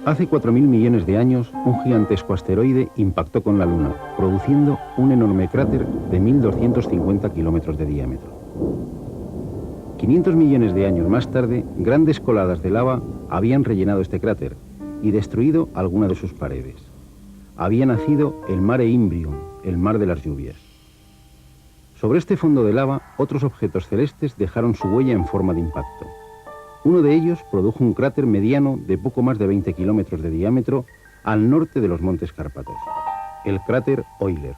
Hace 4.000 millones de años, un gigantesco asteroide impactó con la Luna, produciendo un enorme cráter de 1.250 kilómetros de diámetro. 500 millones de años más tarde, grandes coladas de lava habían rellenado este cráter y destruido alguna de sus paredes. Había nacido el Mare Imbrium, el mar de las lluvias. Sobre este fondo de lava, otros objetos celestes dejaron su huella en forma de impacto. Uno de ellos produjo un cráter mediano de poco más de 20 kilómetros de diámetro al norte de los Montes Cárpatos, el cráter Euler.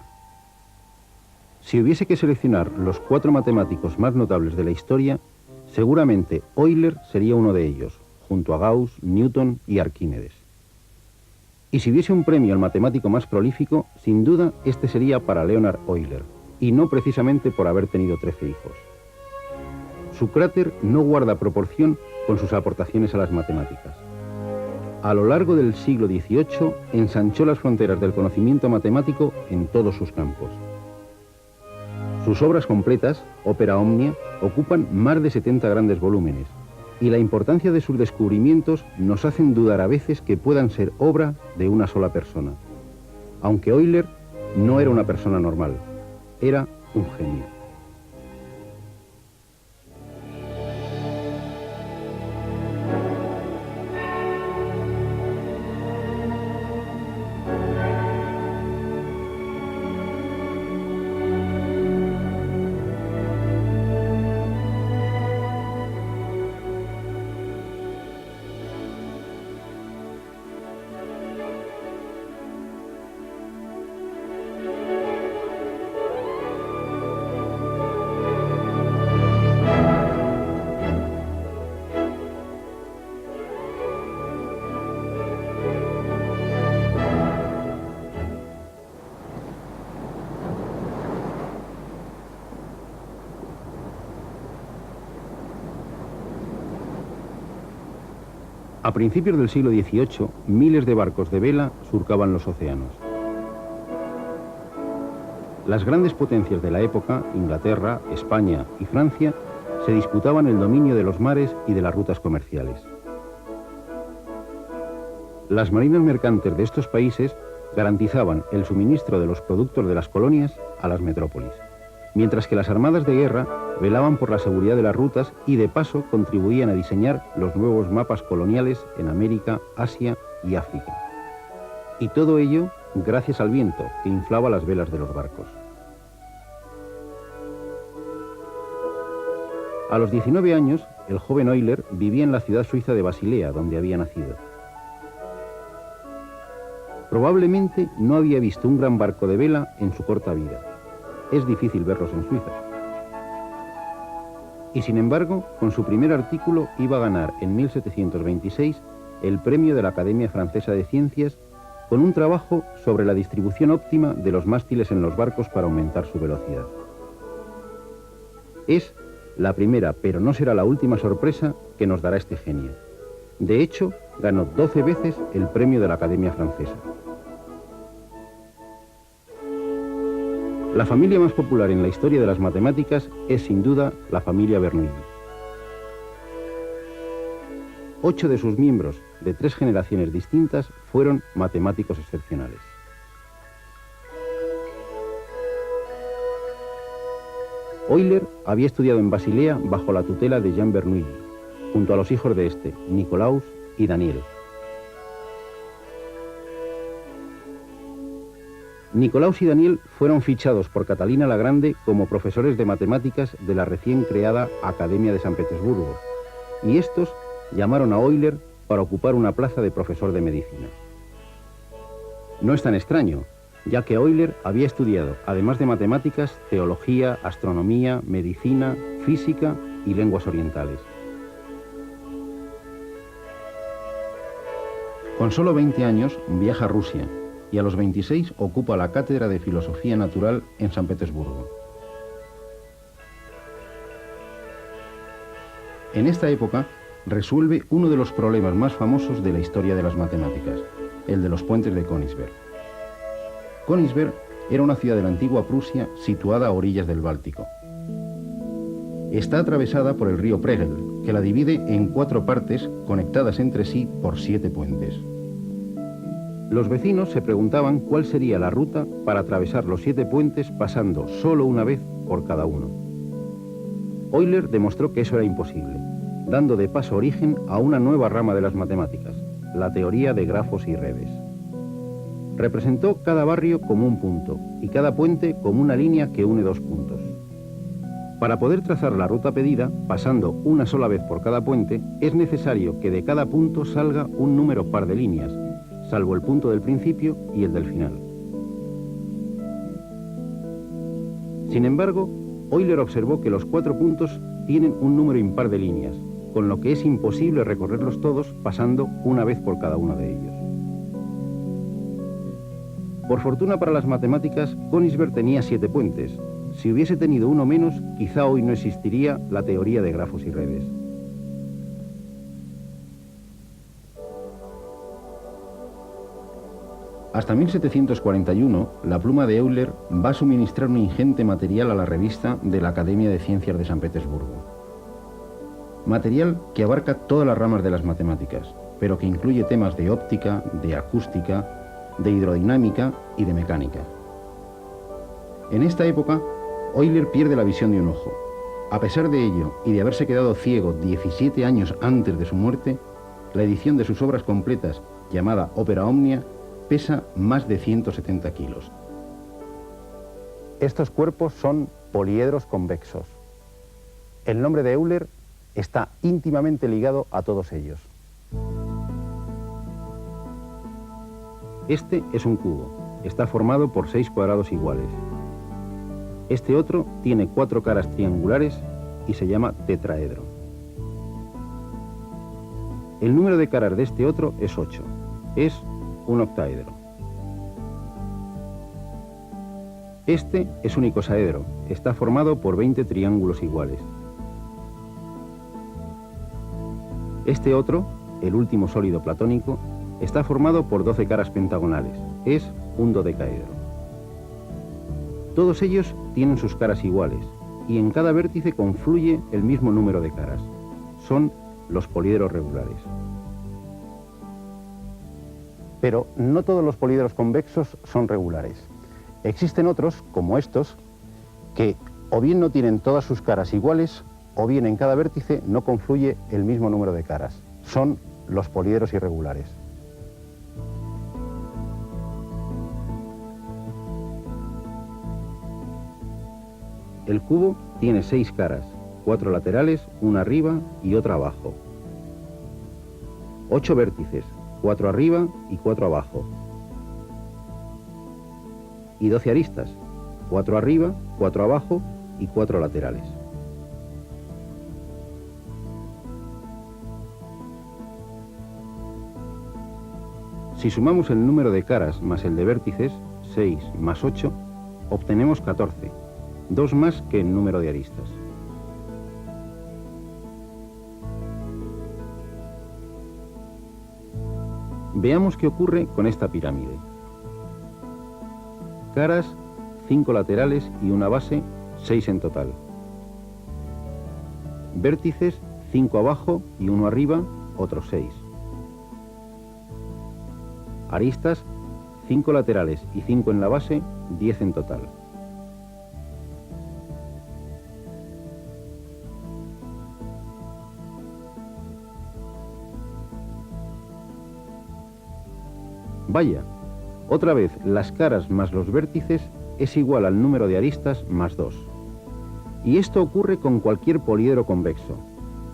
Si hubiese que seleccionar los 4 matemáticos más notables de la historia, seguramente Euler sería uno de ellos, junto a Gauss, Newton y Arquímedes. Y si hubiese un premio al matemático más prolífico, sin duda este sería para Leonhard Euler, y no precisamente por haber tenido 13 hijos. Su cráter no guarda proporción con sus aportaciones a las matemáticas. A lo largo del siglo XVIII ensanchó las fronteras del conocimiento matemático en todos sus campos. Sus obras completas, Opera Omnia, ocupan más de 70 grandes volúmenes, y la importancia de sus descubrimientos nos hacen dudar a veces que puedan ser obra de una sola persona. Aunque Euler no era una persona normal, era un genio. A principios del siglo XVIII, miles de barcos de vela surcaban los océanos. Las grandes potencias de la época, Inglaterra, España y Francia, se disputaban el dominio de los mares y de las rutas comerciales. Las marinas mercantes de estos países garantizaban el suministro de los productos de las colonias a las metrópolis, mientras que las armadas de guerra velaban por la seguridad de las rutas y de paso contribuían a diseñar los nuevos mapas coloniales en América, Asia y África. Y todo ello gracias al viento que inflaba las velas de los barcos. A los 19 años, el joven Euler vivía en la ciudad suiza de Basilea, donde había nacido. Probablemente no había visto un gran barco de vela en su corta vida. Es difícil verlos en Suiza. Y sin embargo, con su primer artículo iba a ganar en 1726 el premio de la Academia Francesa de Ciencias con un trabajo sobre la distribución óptima de los mástiles en los barcos para aumentar su velocidad. Es la primera, pero no será la última sorpresa que nos dará este genio. De hecho, ganó 12 veces el premio de la Academia Francesa. La familia más popular en la historia de las matemáticas es sin duda la familia Bernoulli. 8 de sus miembros, de 3 generaciones distintas, fueron matemáticos excepcionales. Euler había estudiado en Basilea bajo la tutela de Jean Bernoulli, junto a los hijos de este, Nicolaus y Daniel. Nicolaus y Daniel fueron fichados por Catalina la Grande como profesores de matemáticas de la recién creada Academia de San Petersburgo, y estos llamaron a Euler para ocupar una plaza de profesor de medicina. No es tan extraño, ya que Euler había estudiado, además de matemáticas, teología, astronomía, medicina, física y lenguas orientales. Con solo 20 años viaja a Rusia, y a los 26 ocupa la cátedra de Filosofía Natural en San Petersburgo. En esta época resuelve uno de los problemas más famosos de la historia de las matemáticas, el de los puentes de Königsberg. Königsberg era una ciudad de la antigua Prusia situada a orillas del Báltico. Está atravesada por el río Pregel, que la divide en 4 partes conectadas entre sí por 7 puentes. Los vecinos se preguntaban cuál sería la ruta para atravesar los 7 puentes pasando solo una vez por cada uno. Euler demostró que eso era imposible, dando de paso origen a una nueva rama de las matemáticas, la teoría de grafos y redes. Representó cada barrio como un punto y cada puente como una línea que une 2 puntos. Para poder trazar la ruta pedida, pasando una sola vez por cada puente, es necesario que de cada punto salga un número par de líneas, salvo el punto del principio y el del final. Sin embargo, Euler observó que los 4 puntos tienen un número impar de líneas, con lo que es imposible recorrerlos todos pasando una vez por cada uno de ellos. Por fortuna para las matemáticas, Königsberg tenía 7 puentes. Si hubiese tenido uno menos, quizá hoy no existiría la teoría de grafos y redes. Hasta 1741, la pluma de Euler va a suministrar un ingente material a la revista de la Academia de Ciencias de San Petersburgo. Material que abarca todas las ramas de las matemáticas, pero que incluye temas de óptica, de acústica, de hidrodinámica y de mecánica. En esta época, Euler pierde la visión de un ojo. A pesar de ello, y de haberse quedado ciego 17 años antes de su muerte, la edición de sus obras completas, llamada Opera Omnia, pesa más de 170 kilos. Estos cuerpos son poliedros convexos. El nombre de Euler está íntimamente ligado a todos ellos. Este es un cubo. Está formado por 6 cuadrados iguales. Este otro tiene 4 caras triangulares y se llama tetraedro. El número de caras de este otro es 8. Es un octaedro. Este es un icosaedro. Está formado por 20 triángulos iguales. Este otro, el último sólido platónico, está formado por 12 caras pentagonales. Es un dodecaedro. Todos ellos tienen sus caras iguales y en cada vértice confluye el mismo número de caras. Son los poliedros regulares. Pero no todos los poliedros convexos son regulares. Existen otros, como estos, que o bien no tienen todas sus caras iguales, o bien en cada vértice no confluye el mismo número de caras. Son los poliedros irregulares. El cubo tiene 6 caras, 4 laterales, una arriba y otra abajo. 8 vértices, 4 arriba y 4 abajo. Y 12 aristas, 4 arriba, 4 abajo y 4 laterales. Si sumamos el número de caras más el de vértices, 6 más 8, obtenemos 14, 2 más que el número de aristas. Veamos qué ocurre con esta pirámide. Caras, 5 laterales y una base, 6 en total. Vértices, 5 abajo y 1 arriba, otros 6. Aristas, 5 laterales y 5 en la base, 10 en total. Vaya, otra vez las caras más los vértices es igual al número de aristas más 2. Y esto ocurre con cualquier poliedro convexo.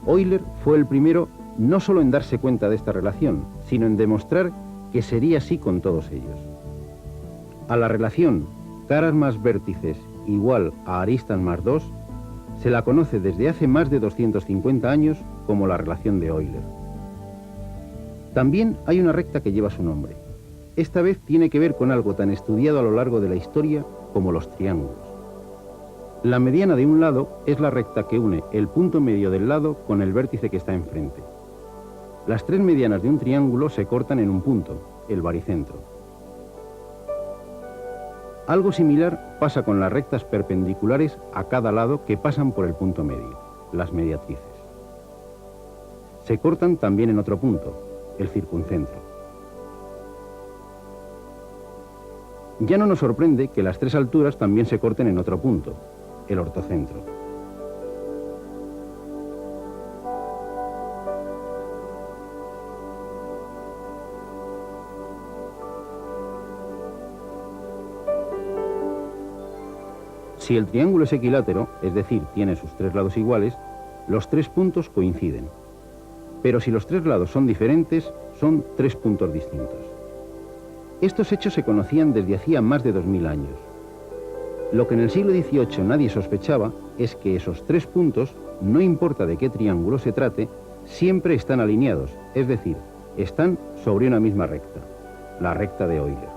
Euler fue el primero no solo en darse cuenta de esta relación, sino en demostrar que sería así con todos ellos. A la relación caras más vértices igual a aristas más 2 se la conoce desde hace más de 250 años como la relación de Euler. También hay una recta que lleva su nombre. Esta vez tiene que ver con algo tan estudiado a lo largo de la historia como los triángulos. La mediana de un lado es la recta que une el punto medio del lado con el vértice que está enfrente. Las 3 medianas de un triángulo se cortan en un punto, el baricentro. Algo similar pasa con las rectas perpendiculares a cada lado que pasan por el punto medio, las mediatrices. Se cortan también en otro punto, el circuncentre. Ya no nos sorprende que las tres alturas también se corten en otro punto, el ortocentro. Si el triángulo es equilátero, es decir, tiene sus tres lados iguales, los tres puntos coinciden. Pero si los tres lados son diferentes, son tres puntos distintos. Estos hechos se conocían desde hacía más de 2000 años. Lo que en el siglo XVIII nadie sospechaba es que esos tres puntos, no importa de qué triángulo se trate, siempre están alineados, es decir, están sobre una misma recta, la recta de Euler.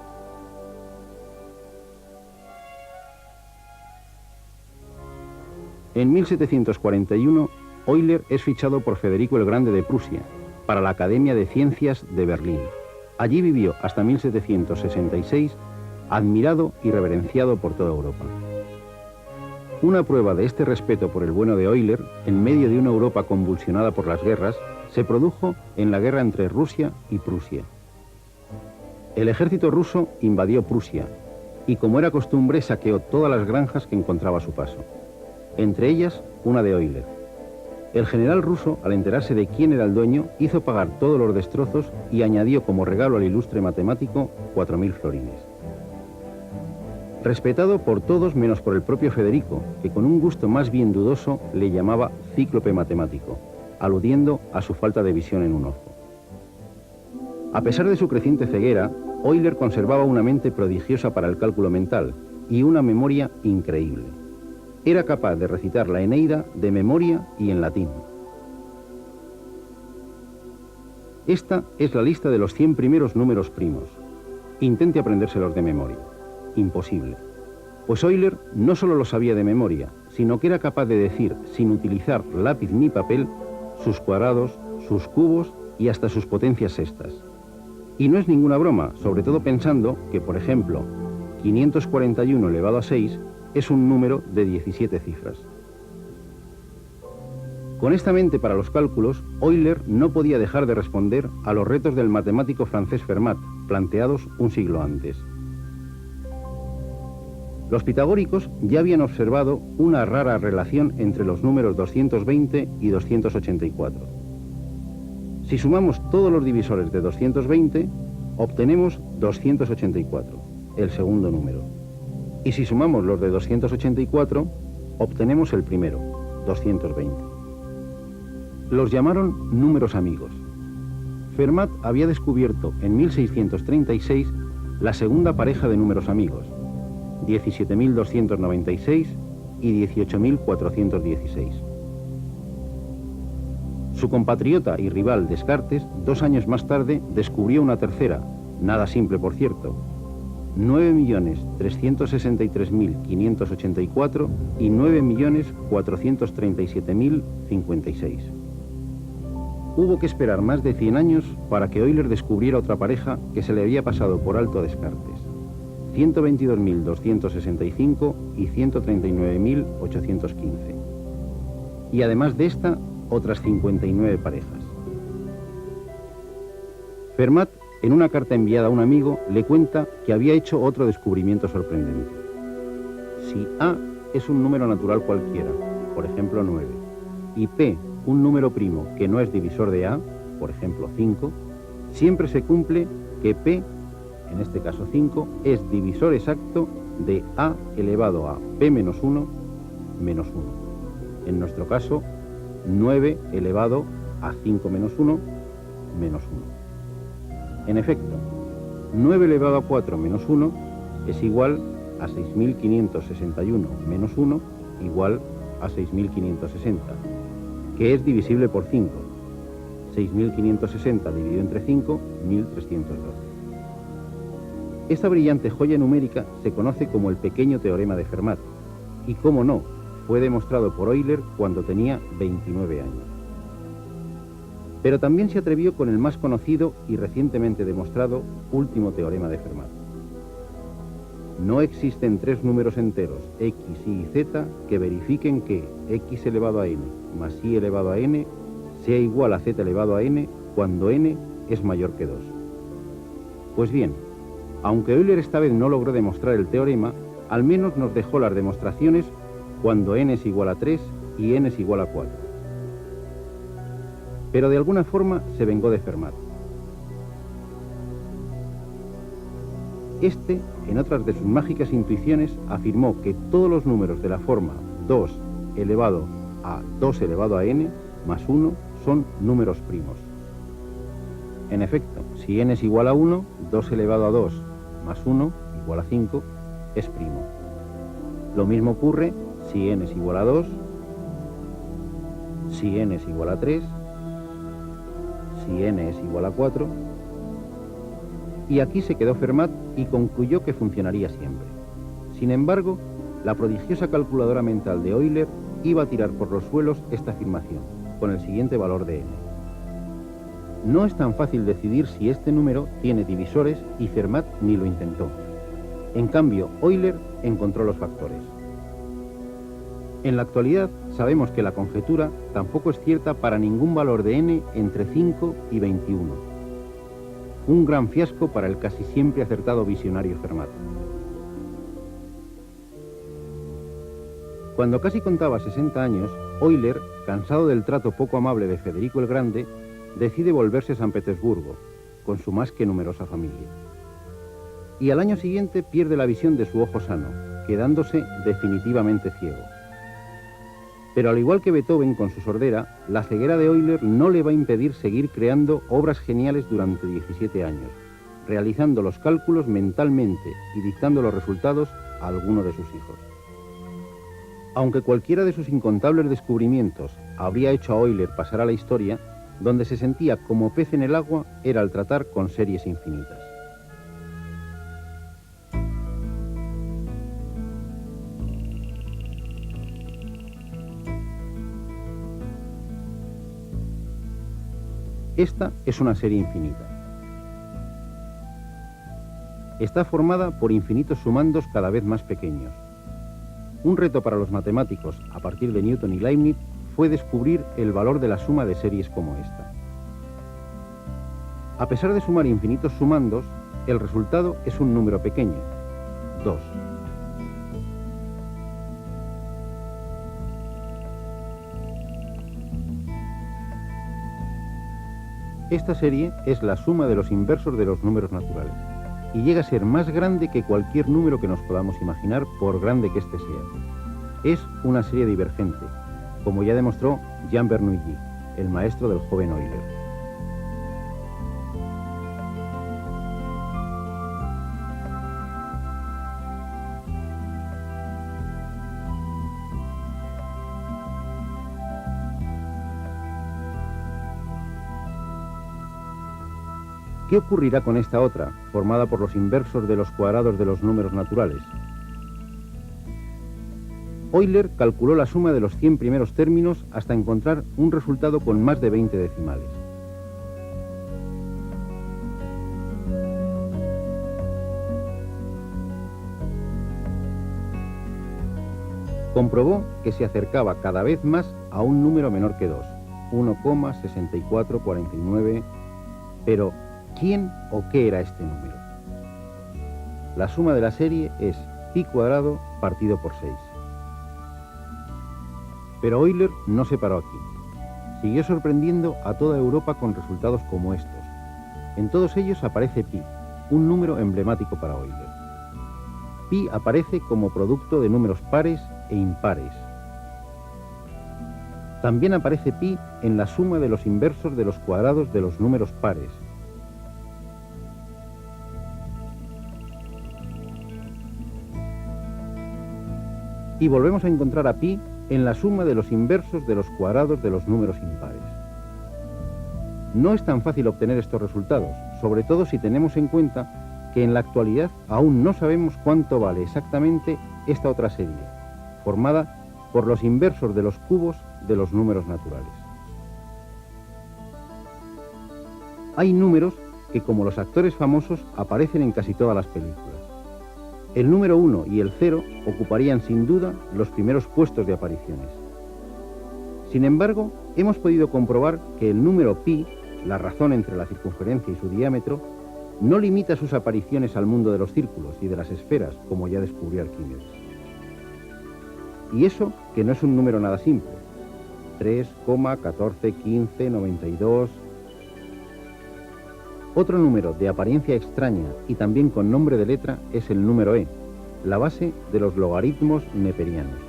En 1741, Euler es fichado por Federico el Grande de Prusia para la Academia de Ciencias de Berlín. Allí vivió hasta 1766, admirado y reverenciado por toda Europa. Una prueba de este respeto por el bueno de Euler, en medio de una Europa convulsionada por las guerras, se produjo en la guerra entre Rusia y Prusia. El ejército ruso invadió Prusia y, como era costumbre, saqueó todas las granjas que encontraba a su paso, entre ellas una de Euler. El general ruso, al enterarse de quién era el dueño, hizo pagar todos los destrozos y añadió como regalo al ilustre matemático 4000 florines. Respetado por todos menos por el propio Federico, que con un gusto más bien dudoso le llamaba cíclope matemático, aludiendo a su falta de visión en un ojo. A pesar de su creciente ceguera, Euler conservaba una mente prodigiosa para el cálculo mental y una memoria increíble. Era capaz de recitar la Eneida de memoria y en latín. Esta es la lista de los 100 primeros números primos. Intente aprendérselos de memoria. Imposible. Pues Euler no solo lo sabía de memoria, sino que era capaz de decir, sin utilizar lápiz ni papel, sus cuadrados, sus cubos y hasta sus potencias sextas. Y no es ninguna broma, sobre todo pensando que, por ejemplo, 541 elevado a 6 es un número de 17 cifras. Con esta mente para los cálculos, Euler no podía dejar de responder a los retos del matemático francés Fermat, planteados un siglo antes. Los pitagóricos ya habían observado una rara relación entre los números 220 y 284. Si sumamos todos los divisores de 220, obtenemos 284, el segundo número. Y si sumamos los de 284, obtenemos el primero, 220. Los llamaron números amigos. Fermat había descubierto en 1636 la segunda pareja de números amigos, 17.296 y 18.416. Su compatriota y rival Descartes, 2 años más tarde, descubrió una tercera, nada simple por cierto, 9.363.584 y 9.437.056. Hubo que esperar más de 100 años para que Euler descubriera otra pareja que se le había pasado por alto a Descartes, 122.265 y 139.815. Y además de esta, otras 59 parejas. Fermat, en una carta enviada a un amigo, le cuenta que había hecho otro descubrimiento sorprendente. Si A es un número natural cualquiera, por ejemplo 9, y P un número primo que no es divisor de A, por ejemplo 5, siempre se cumple que P, en este caso 5, es divisor exacto de A elevado a P menos 1 menos 1. En nuestro caso, 9 elevado a 5 menos 1 menos 1. En efecto, 9 elevado a 4 menos 1 es igual a 6.561 menos 1 igual a 6.560, que es divisible por 5. 6.560 dividido entre 5, 1.312. Esta brillante joya numérica se conoce como el pequeño teorema de Fermat, y cómo no, fue demostrado por Euler cuando tenía 29 años. Pero también se atrevió con el más conocido y recientemente demostrado último teorema de Fermat. No existen tres números enteros, x, y y z, que verifiquen que x elevado a n más y elevado a n sea igual a z elevado a n cuando n es mayor que 2. Pues bien, Aunque Euler esta vez no logró demostrar el teorema, al menos nos dejó las demostraciones cuando n es igual a 3 y n es igual a 4. Pero de alguna forma se vengó de Fermat. Este, en otras de sus mágicas intuiciones, afirmó que todos los números de la forma 2 elevado a 2 elevado a n más 1 son números primos. En efecto, si n es igual a 1, 2 elevado a 2 más 1 igual a 5 es primo. Lo mismo ocurre si n es igual a 2, si n es igual a 3, si n es igual a 4, y aquí se quedó Fermat y concluyó que funcionaría siempre. Sin embargo, la prodigiosa calculadora mental de Euler iba a tirar por los suelos esta afirmación, con el siguiente valor de n. No es tan fácil decidir si este número tiene divisores y Fermat ni lo intentó. En cambio, Euler encontró los factores. En la actualidad sabemos que la conjetura tampoco es cierta para ningún valor de n entre 5 y 21. Un gran fiasco para el casi siempre acertado visionario Fermat. Cuando casi contaba 60 años, Euler, cansado del trato poco amable de Federico el Grande, decide volverse a San Petersburgo, con su más que numerosa familia. Y al año siguiente pierde la visión de su ojo sano, quedándose definitivamente ciego. Pero al igual que Beethoven con su sordera, la ceguera de Euler no le va a impedir seguir creando obras geniales durante 17 años, realizando los cálculos mentalmente y dictando los resultados a alguno de sus hijos. Aunque cualquiera de sus incontables descubrimientos habría hecho a Euler pasar a la historia, donde se sentía como pez en el agua era al tratar con series infinitas. Esta es una serie infinita. Está formada por infinitos sumandos cada vez más pequeños. Un reto para los matemáticos, a partir de Newton y Leibniz, fue descubrir el valor de la suma de series como esta. A pesar de sumar infinitos sumandos, el resultado es un número pequeño, 2. Esta serie es la suma de los inversos de los números naturales y llega a ser más grande que cualquier número que nos podamos imaginar, por grande que éste sea. Es una serie divergente, como ya demostró Jean Bernoulli, el maestro del joven Euler. ¿Qué ocurrirá con esta otra, formada por los inversos de los cuadrados de los números naturales? Euler calculó la suma de los 100 primeros términos hasta encontrar un resultado con más de 20 decimales. Comprobó que se acercaba cada vez más a un número menor que 2, 1,6449, pero ¿quién o qué era este número? La suma de la serie es pi cuadrado partido por 6. Pero Euler no se paró aquí. Siguió sorprendiendo a toda Europa con resultados como estos. En todos ellos aparece pi, un número emblemático para Euler. Pi aparece como producto de números pares e impares. También aparece pi en la suma de los inversos de los cuadrados de los números pares. Y volvemos a encontrar a pi en la suma de los inversos de los cuadrados de los números impares. No es tan fácil obtener estos resultados, sobre todo si tenemos en cuenta que en la actualidad aún no sabemos cuánto vale exactamente esta otra serie, formada por los inversos de los cubos de los números naturales. Hay números que, como los actores famosos, aparecen en casi todas las películas. El número 1 y el 0 ocuparían sin duda los primeros puestos de apariciones. Sin embargo, hemos podido comprobar que el número pi, la razón entre la circunferencia y su diámetro, no limita sus apariciones al mundo de los círculos y de las esferas, como ya descubrió Arquímedes. Y eso que no es un número nada simple. 3, 14, 15, 92... Otro número de apariencia extraña y también con nombre de letra es el número e, la base de los logaritmos neperianos.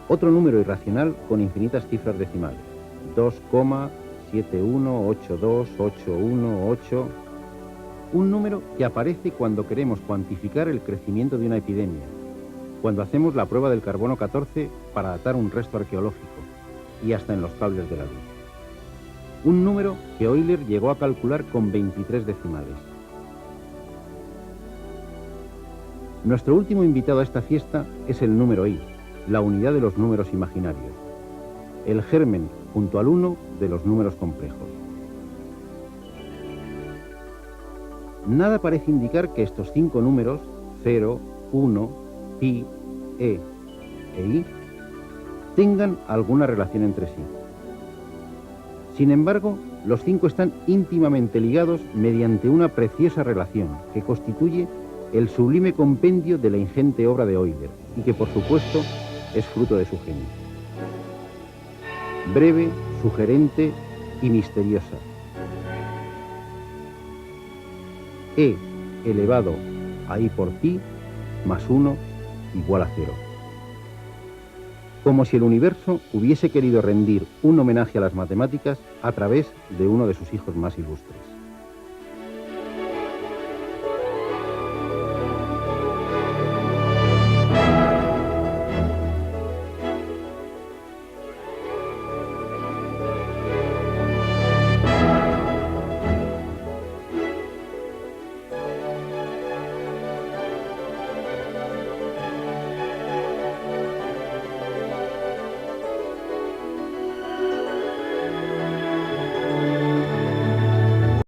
Otro número irracional con infinitas cifras decimales. 2,718281, un número que aparece cuando queremos cuantificar el crecimiento de una epidemia, cuando hacemos la prueba del carbono 14 para datar un resto arqueológico, y hasta en los cables de la luz. Un número que Euler llegó a calcular con 23 decimales. Nuestro último invitado a esta fiesta es el número i, la unidad de los números imaginarios, el germen junto al 1 de los números complejos. Nada parece indicar que estos 5 números, 0, 1, pi, e i, tengan alguna relación entre sí. Sin embargo, los 5 están íntimamente ligados mediante una preciosa relación que constituye el sublime compendio de la ingente obra de Euler y que, por supuesto, es fruto de su genio. Breve, sugerente y misteriosa. E elevado a i por pi más 1 igual a 0. Como si el universo hubiese querido rendir un homenaje a las matemáticas a través de uno de sus hijos más ilustres.